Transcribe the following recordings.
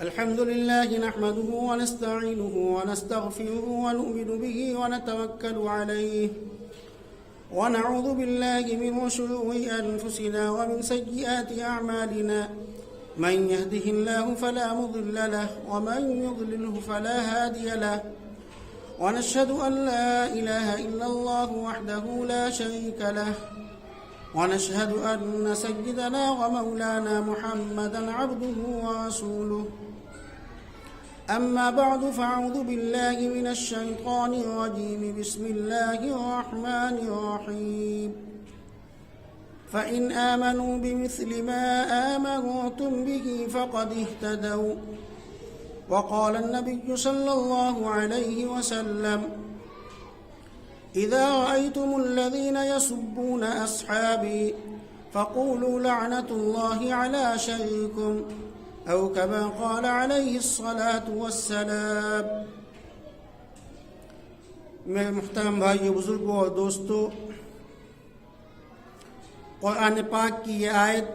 الحمد لله نحمده ونستعينه ونستغفره ونؤمن به ونتوكل عليه ونعوذ بالله من شرور أنفسنا ومن سيئات أعمالنا من يهده الله فلا مضل له ومن يضلله فلا هادي له ونشهد أن لا إله إلا الله وحده لا شريك له ونشهد أن سيدنا ومولانا محمدا عبده ورسوله أما بعد فأعوذ بالله من الشيطان الرجيم بسم الله الرحمن الرحيم فإن آمنوا بمثل ما آمنتم به فقد اهتدوا وقال النبي صلى الله عليه وسلم إذا رأيتم الذين يسبون أصحابي فقولوا لعنة الله على شركم أو كما قال عليه الصلاة والسلام. میرے محترم بھائیو، بزرگوں اور دوستو، قرآن پاک کی یہ آیت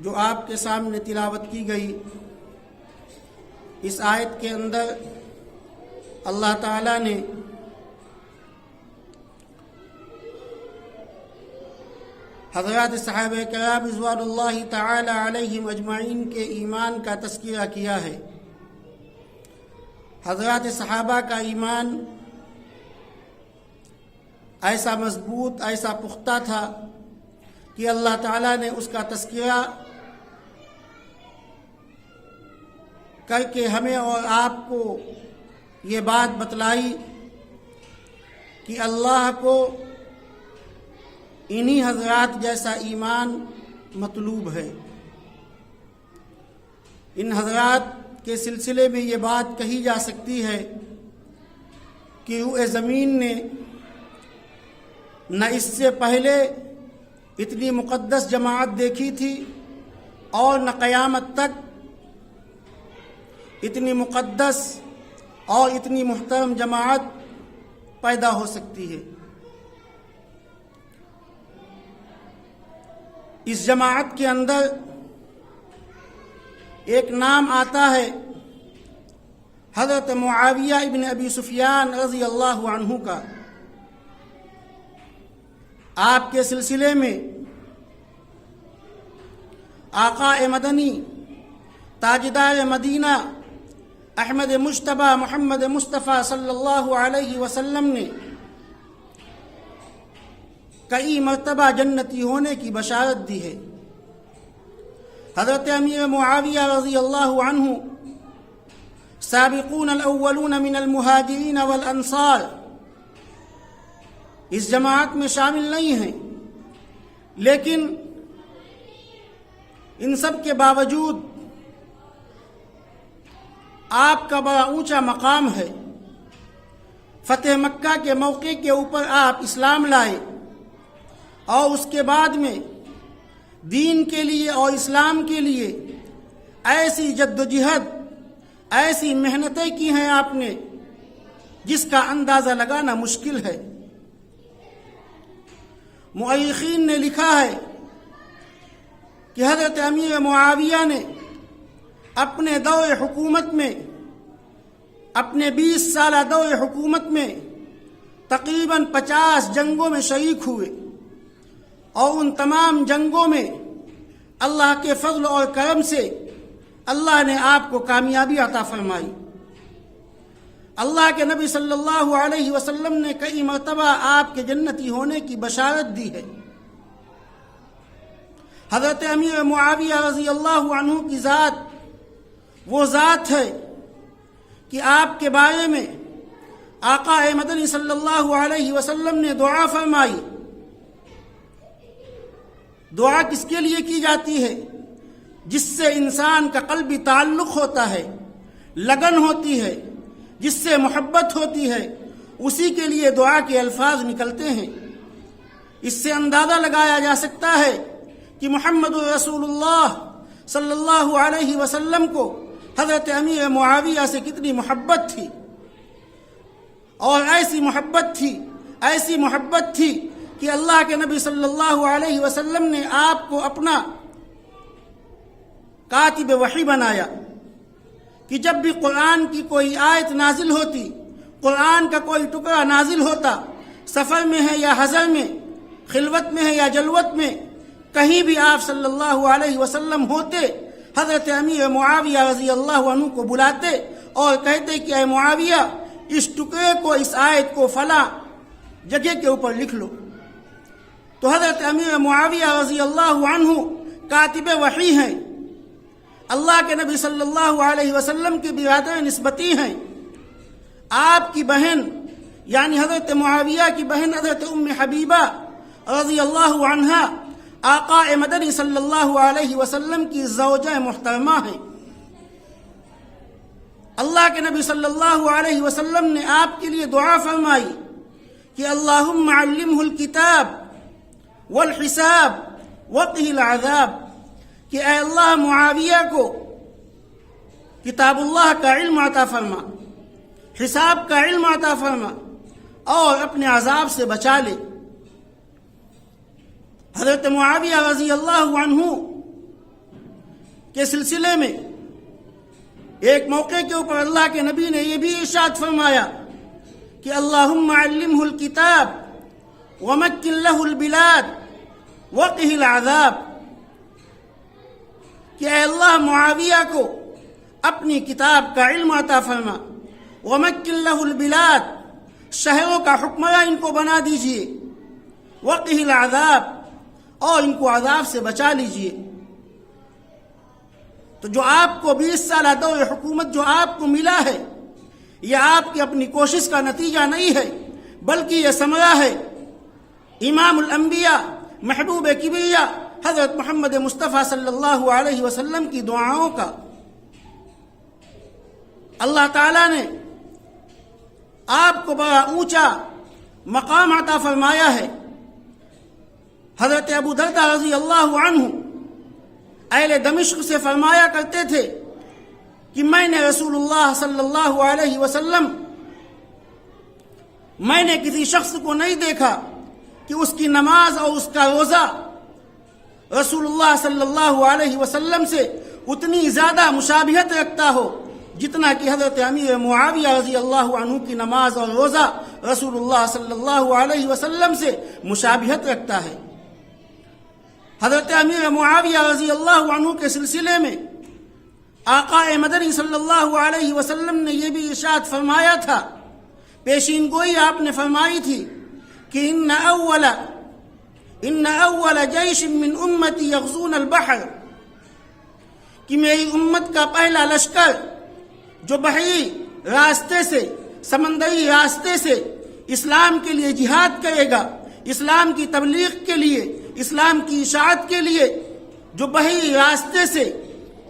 جو آپ کے سامنے تلاوت کی گئی، اس آیت کے اندر اللہ تعالیٰ نے حضرات صحابہ کرام رضوان اللہ تعالی علیہم اجمعین کے ایمان کا تذکرہ کیا ہے. حضرات صحابہ کا ایمان ایسا مضبوط، ایسا پختہ تھا کہ اللہ تعالیٰ نے اس کا تذکرہ کر کے ہمیں اور آپ کو یہ بات بتلائی کہ اللہ کو انہی حضرات جیسا ایمان مطلوب ہے. ان حضرات کے سلسلے میں یہ بات کہی جا سکتی ہے کہ روح زمین نے نہ اس سے پہلے اتنی مقدس جماعت دیکھی تھی اور نہ قیامت تک اتنی مقدس اور اتنی محترم جماعت پیدا ہو سکتی ہے. اس جماعت کے اندر ایک نام آتا ہے حضرت معاویہ ابن ابی سفیان رضی اللہ عنہ کا. آپ کے سلسلے میں آقا مدنی تاجدار مدینہ احمد مجتبی محمد مصطفیٰ صلی اللہ علیہ وسلم نے کئی مرتبہ جنتی ہونے کی بشارت دی ہے. حضرت امیر معاویہ رضی اللہ عنہ سابقون الاولون من المہاجرین والانصار اس جماعت میں شامل نہیں ہیں، لیکن ان سب کے باوجود آپ کا بڑا اونچا مقام ہے. فتح مکہ کے موقع کے اوپر آپ اسلام لائے اور اس کے بعد میں دین کے لیے اور اسلام کے لیے ایسی جد و جہد، ایسی محنتیں کی ہیں آپ نے جس کا اندازہ لگانا مشکل ہے. مؤرخین نے لکھا ہے کہ حضرت امیر معاویہ نے اپنے دور حکومت میں، اپنے 20 سالہ دور حکومت میں تقریباً 50 جنگوں میں شریک ہوئے اور ان تمام جنگوں میں اللہ کے فضل اور کرم سے اللہ نے آپ کو کامیابی عطا فرمائی. اللہ کے نبی صلی اللہ علیہ وسلم نے کئی مرتبہ آپ کے جنتی ہونے کی بشارت دی ہے. حضرت امیر معاویہ رضی اللہ عنہ کی ذات وہ ذات ہے کہ آپ کے بارے میں آقا مدنی صلی اللہ علیہ وسلم نے دعا فرمائی. دعا کس کے لیے کی جاتی ہے؟ جس سے انسان کا قلبی تعلق ہوتا ہے، لگن ہوتی ہے، جس سے محبت ہوتی ہے، اسی کے لیے دعا کے الفاظ نکلتے ہیں. اس سے اندازہ لگایا جا سکتا ہے کہ محمد رسول اللہ صلی اللہ علیہ وسلم کو حضرت امیر معاویہ سے کتنی محبت تھی، اور ایسی محبت تھی کہ اللہ کے نبی صلی اللہ علیہ وسلم نے آپ کو اپنا کاتب وحی بنایا کہ جب بھی قرآن کی کوئی آیت نازل ہوتی، قرآن کا کوئی ٹکڑا نازل ہوتا، سفر میں ہے یا حضر میں، خلوت میں ہے یا جلوت میں، کہیں بھی آپ صلی اللہ علیہ وسلم ہوتے، حضرت امیر معاویہ رضی اللہ عنہ کو بلاتے اور کہتے کہ اے معاویہ، اس ٹکڑے کو، اس آیت کو فلاں جگہ کے اوپر لکھ لو۔ تو حضرت امیر معاویہ رضی اللہ عنہ کاتب وحی ہیں، اللہ کے نبی صلی اللہ علیہ وسلم کے برادر نسبتی ہیں۔ آپ کی بہن یعنی حضرت معاویہ کی بہن حضرت ام حبیبہ رضی اللہ عنہا آقا مدنی صلی اللہ علیہ وسلم کی زوجہ محترمہ ہیں۔ اللہ کے نبی صلی اللہ علیہ وسلم نے آپ کے لیے دعا فرمائی کہ اللہم علمہ الکتاب والحساب وقہ العذاب، کہ اے اللہ معاویہ کو کتاب اللہ کا علم عطا فرما، حساب کا علم عطا فرما اور اپنے عذاب سے بچا لے۔ حضرت معاویہ رضی اللہ عنہ کے سلسلے میں ایک موقع کے اوپر اللہ کے نبی نے یہ بھی ارشاد فرمایا کہ اللہم علمہ الکتاب ومکن لہ البلاد وقہ العذاب، کہ اے اللہ معاویہ کو اپنی کتاب کا علم عطا فرما، ومکن لہ البلاد، شہروں کا حکمراں ان کو بنا دیجئے، وقہ العذاب، اور ان کو عذاب سے بچا لیجئے۔ تو جو آپ کو 20 سالہ دور حکومت جو آپ کو ملا ہے، یہ آپ کی اپنی کوشش کا نتیجہ نہیں ہے، بلکہ یہ ثمرہ ہے امام الانبیاء محبوب کبریہ حضرت محمد مصطفیٰ صلی اللہ علیہ وسلم کی دعاؤں کا۔ اللہ تعالیٰ نے آپ کو بڑا اونچا مقام عطا فرمایا ہے۔ حضرت ابو درداء رضی اللہ عنہ اہل دمشق سے فرمایا کرتے تھے کہ میں نے رسول اللہ صلی اللہ علیہ وسلم، میں نے کسی شخص کو نہیں دیکھا کہ اس کی نماز اور اس کا روزہ رسول اللہ صلی اللہ علیہ وسلم سے اتنی زیادہ مشابہت رکھتا ہو جتنا کہ حضرت امیر معاویہ رضی اللہ عنہ کی نماز اور روزہ رسول اللہ صلی اللہ علیہ وسلم سے مشابہت رکھتا ہے۔ حضرت امیر معاویہ رضی اللہ عنہ کے سلسلے میں آقا مدنی صلی اللہ علیہ وسلم نے یہ بھی ارشاد فرمایا تھا، پیشین گوئی آپ نے فرمائی تھی کہ ان اول جیش من امتی یغزون البحر، کہ میری امت کا پہلا لشکر جو بحری راستے سے، سمندری راستے سے اسلام کے لیے جہاد کرے گا، اسلام کی تبلیغ کے لیے، اسلام کی اشاعت کے لیے جو بحری راستے سے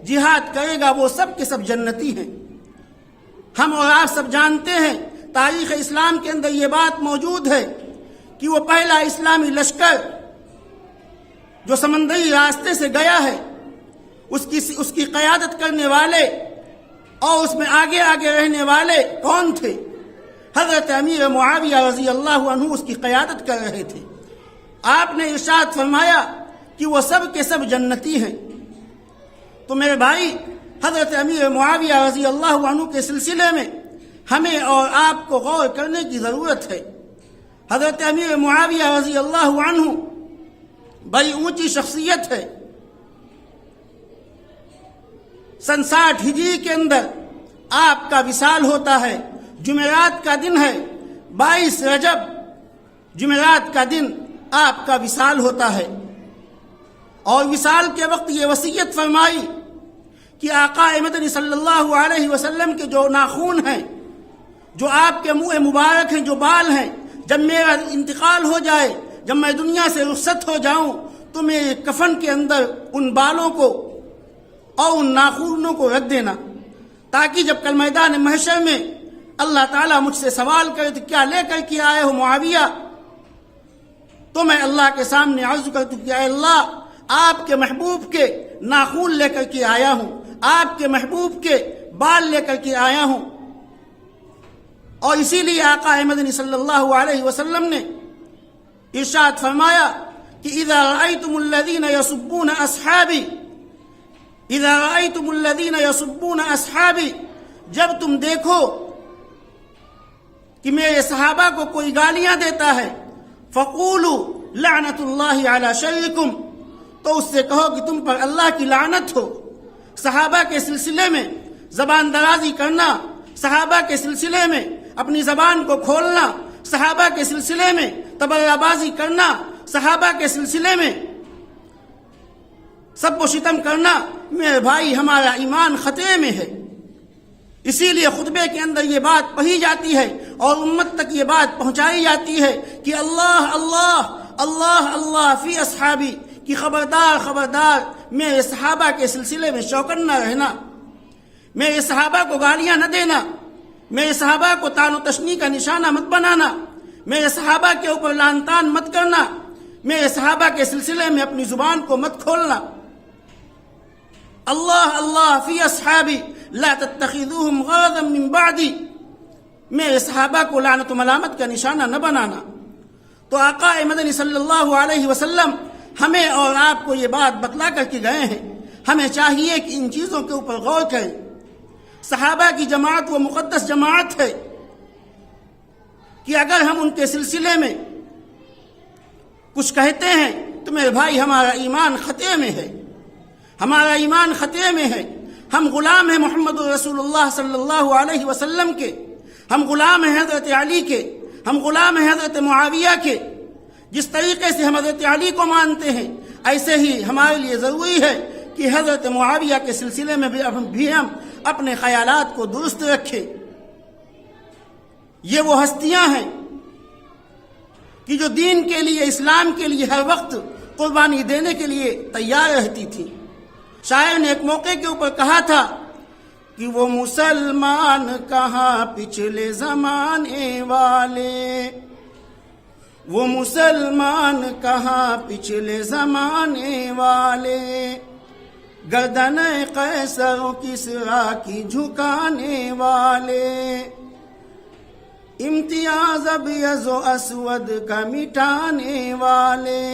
جہاد کرے گا، وہ سب کے سب جنتی ہیں۔ ہم اور آپ سب جانتے ہیں، تاریخ اسلام کے اندر یہ بات موجود ہے کہ وہ پہلا اسلامی لشکر جو سمندری راستے سے گیا ہے، اس کی قیادت کرنے والے اور اس میں آگے آگے رہنے والے کون تھے؟ حضرت امیر معاویہ رضی اللہ عنہ اس کی قیادت کر رہے تھے۔ آپ نے ارشاد فرمایا کہ وہ سب کے سب جنتی ہیں۔ تو میرے بھائی، حضرت امیر معاویہ رضی اللہ عنہ کے سلسلے میں ہمیں اور آپ کو غور کرنے کی ضرورت ہے۔ حضرت امیر معاویہ رضی اللہ عنہ بڑی اونچی شخصیت ہے۔ سن 60 ہجری کے اندر آپ کا وصال ہوتا ہے، جمعرات کا دن ہے، 22 رجب جمعرات کا دن آپ کا وصال ہوتا ہے، اور وصال کے وقت یہ وصیت فرمائی کہ آقا مدنی صلی اللہ علیہ وسلم کے جو ناخون ہیں، جو آپ کے منہ مبارک ہیں، جو بال ہیں، جب میرا انتقال ہو جائے، جب میں دنیا سے رخصت ہو جاؤں، تو میرے کفن کے اندر ان بالوں کو اور ان ناخونوں کو رکھ دینا، تاکہ جب کل میدان محشر میں اللہ تعالیٰ مجھ سے سوال کرے تو کیا لے کر کے آئے ہو معاویہ، تو میں اللہ کے سامنے عرض کرتا کہ اے اللہ، آپ کے محبوب کے ناخون لے کر کے آیا ہوں، آپ کے محبوب کے بال لے کر کے آیا ہوں۔ اور اسی لیے آقا مدنی صلی اللہ علیہ وسلم نے ارشاد فرمایا کہ اذا رأيتم الذين يسبون اصحابي اذا رأيتم الذين يسبون اصحابی، جب تم دیکھو کہ میرے صحابہ کو کوئی گالیاں دیتا ہے، فقولوا لعنت اللہ علی شرکم، تو اس سے کہو کہ تم پر اللہ کی لعنت ہو۔ صحابہ کے سلسلے میں زبان درازی کرنا، صحابہ کے سلسلے میں اپنی زبان کو کھولنا، صحابہ کے سلسلے میں تبرہ بازی کرنا، صحابہ کے سلسلے میں سب و شتم کرنا، میرے بھائی ہمارا ایمان خطرے میں ہے۔ اسی لیے خطبے کے اندر یہ بات پڑھی جاتی ہے اور امت تک یہ بات پہنچائی جاتی ہے کہ اللہ اللہ اللہ اللہ فی اصحابی، کہ خبردار خبردار میرے صحابہ کے سلسلے میں شوکن نہ رہنا، میرے صحابہ کو گالیاں نہ دینا، میرے صحابہ کو تان و تشنی کا نشانہ مت بنانا، میرے صحابہ کے اوپر لعن طعن مت کرنا، میرے صحابہ کے سلسلے میں اپنی زبان کو مت کھولنا۔ اللہ اللہ فی اصحابی لا تتخذوہم غرضا من بعدی، میرے صحابہ کو لعنت و ملامت کا نشانہ نہ بنانا۔ تو آقا مدنی صلی اللہ علیہ وسلم ہمیں اور آپ کو یہ بات بتلا کر کے گئے ہیں، ہمیں چاہیے کہ ان چیزوں کے اوپر غور کریں۔ صحابہ کی جماعت وہ مقدس جماعت ہے کہ اگر ہم ان کے سلسلے میں کچھ کہتے ہیں تو میرے بھائی ہمارا ایمان خطرے میں ہے، ہمارا ایمان خطرے میں ہے۔ ہم غلام ہیں محمد رسول اللہ صلی اللہ علیہ وسلم کے، ہم غلام ہیں حضرت علی کے، ہم غلام ہیں حضرت معاویہ کے۔ جس طریقے سے ہم حضرت علی کو مانتے ہیں، ایسے ہی ہمارے لیے ضروری ہے کہ حضرت معاویہ کے سلسلے میں بھی ہم اپنے خیالات کو درست رکھیں۔ یہ وہ ہستیاں ہیں کہ جو دین کے لیے، اسلام کے لیے ہر وقت قربانی دینے کے لیے تیار رہتی تھی۔ شاعر نے ایک موقع کے اوپر کہا تھا کہ وہ مسلمان کہاں پچھلے زمانے والے، وہ مسلمان کہاں پچھلے زمانے والے، گردن قیصر و کسریٰ کی جھکانے والے، امتیاز ابیض و اسود کا مٹانے والے،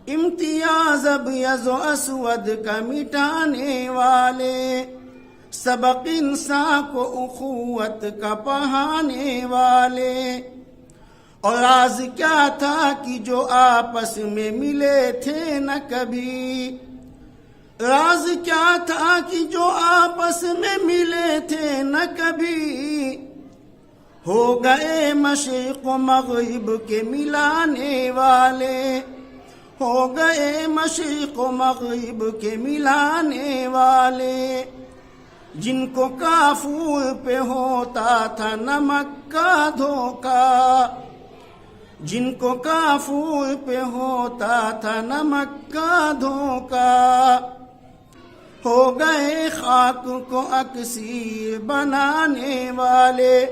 امتیاز ابیض و اسود کا مٹانے والے، سبق انسان کو اخوت کا پڑھانے والے۔ اور راز کیا تھا کہ جو آپس میں ملے تھے نہ کبھی، راز کیا تھا کہ جو آپس میں ملے تھے نہ کبھی، ہو گئے مشرق و مغرب کے ملانے والے، ہو گئے مشرق و مغرب کے ملانے والے، جن کو کافور پہ ہوتا تھا نمک کا دھوکا، جن کو کافور پہ ہوتا تھا نمک کا دھوکا، ہو گئے خاک کو اکسیر بنانے والے۔